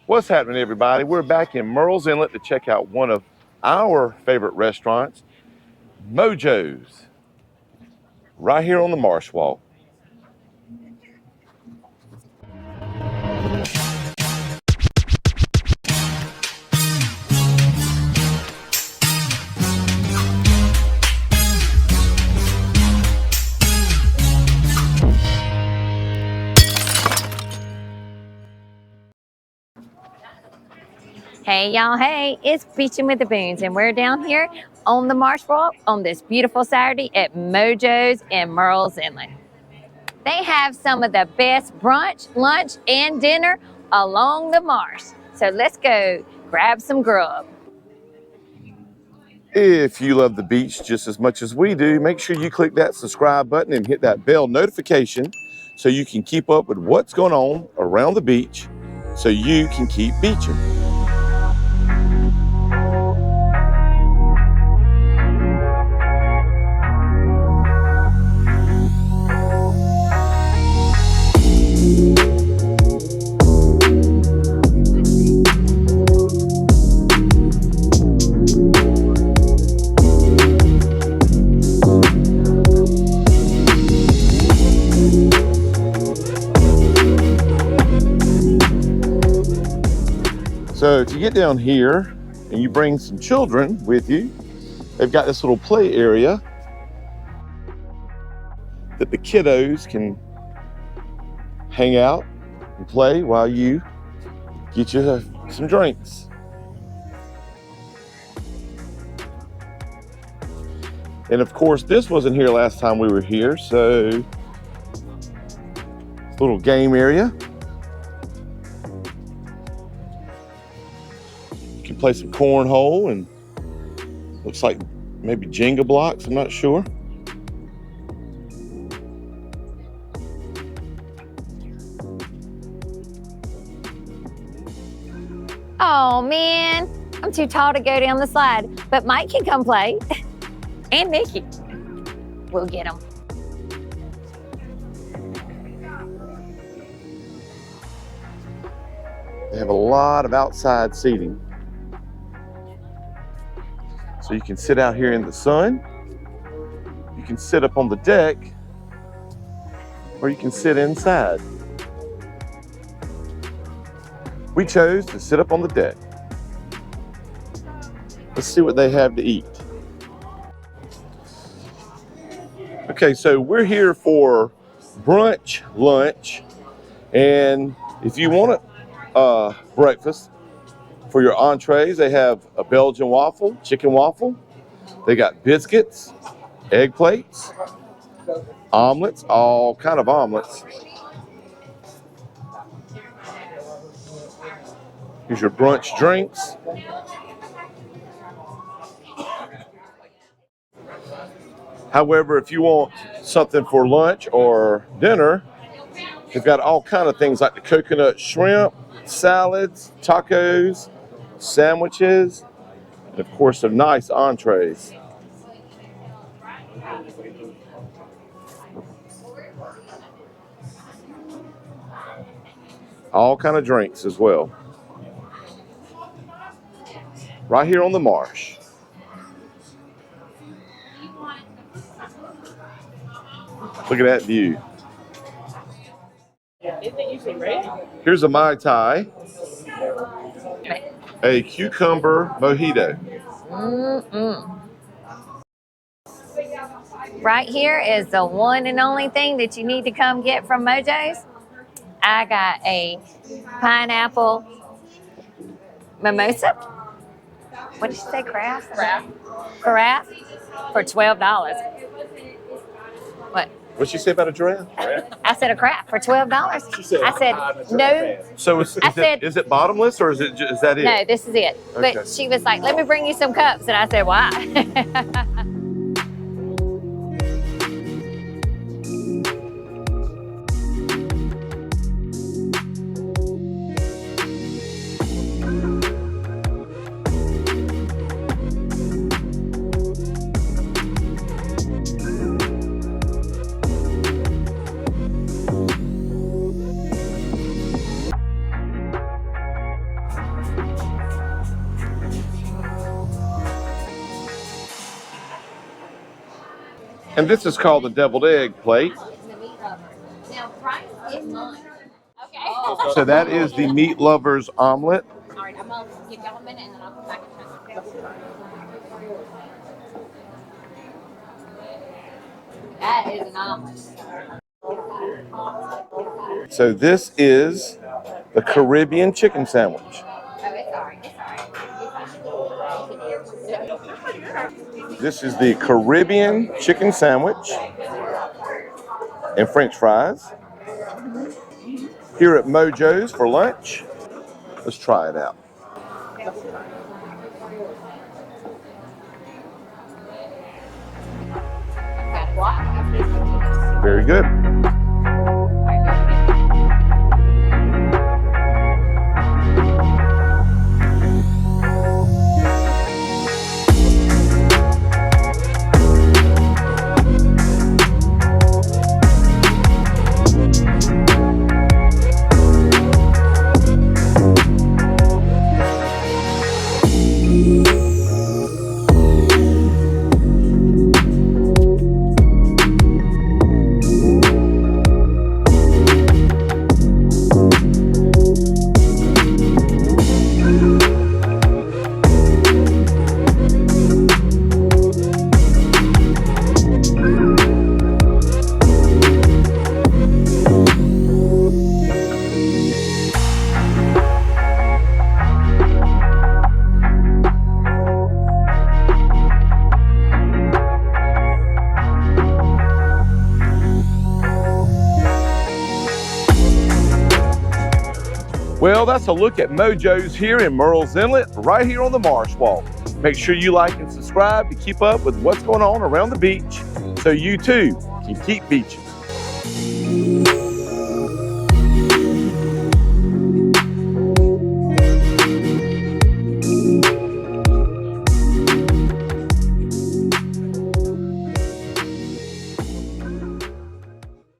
What's happening, everybody? We're back in Murrells Inlet to check out one of our favorite restaurants, MOJO'S, right here on the Marsh Walk. Hey y'all, hey, it's Beachin With The Boones, and we're down here on the Marsh Walk on this beautiful Saturday at MOJO'S in Murrells Inlet. They have some of the best brunch, lunch, and dinner along the marsh. So let's go grab some grub. If you love the beach just as much as we do, make sure you click that subscribe button and hit that bell notification so you can keep up with what's going on around the beach so you can keep beaching. So if you get down here and you bring some children with you, they've got this little play area that the kiddos can hang out and play while you get you some drinks. And of course, this wasn't here last time we were here, so little game area. You can play some cornhole and looks like maybe Jenga blocks, I'm not sure. Oh man, I'm too tall to go down the slide, but Mike can come play. And Nikki. We'll get them. They have a lot of outside seating. So you can sit out here in the sun, you can sit up on the deck, or you can sit inside. We chose to sit up on the deck. Let's see what they have to eat. Okay, so we're here for brunch, lunch, and if you want breakfast for your entrees, they have a Belgian waffle, chicken waffle. They got biscuits, egg plates, omelets, all kind of omelets. Here's your brunch drinks. However, if you want something for lunch or dinner, they've got all kind of things like the coconut shrimp, salads, tacos, sandwiches, and of course some nice entrees. All kind of drinks as well. Right here on the Marsh. Look at that view. Here's a Mai Tai, a cucumber mojito. Right here is the one and only thing that you need to come get from MOJO'S. I got a pineapple mimosa. What did you say, carafe? Carafe for $12. What? What'd she say about a giraffe? I said a carafe for $12. I said no. So is it bottomless or is that it? No, this is it. Okay. But she was like, let me bring you some cups. And I said, why? And this is called the deviled egg plate. Now, price is mine. Okay. So that is the meat lover's omelet. All right, I'm gonna give y'all a minute and then I'll come back and check. That is an omelet. So this is the Caribbean chicken sandwich. Oh, it's all right. It's all right. This is the Caribbean chicken sandwich and French fries. Here at MOJO'S for lunch. Let's try it out. Very good. Well, that's a look at MOJO'S here in Murrells Inlet, right here on the Marsh Walk. Make sure you like and subscribe to keep up with what's going on around the beach so you too can keep beaching.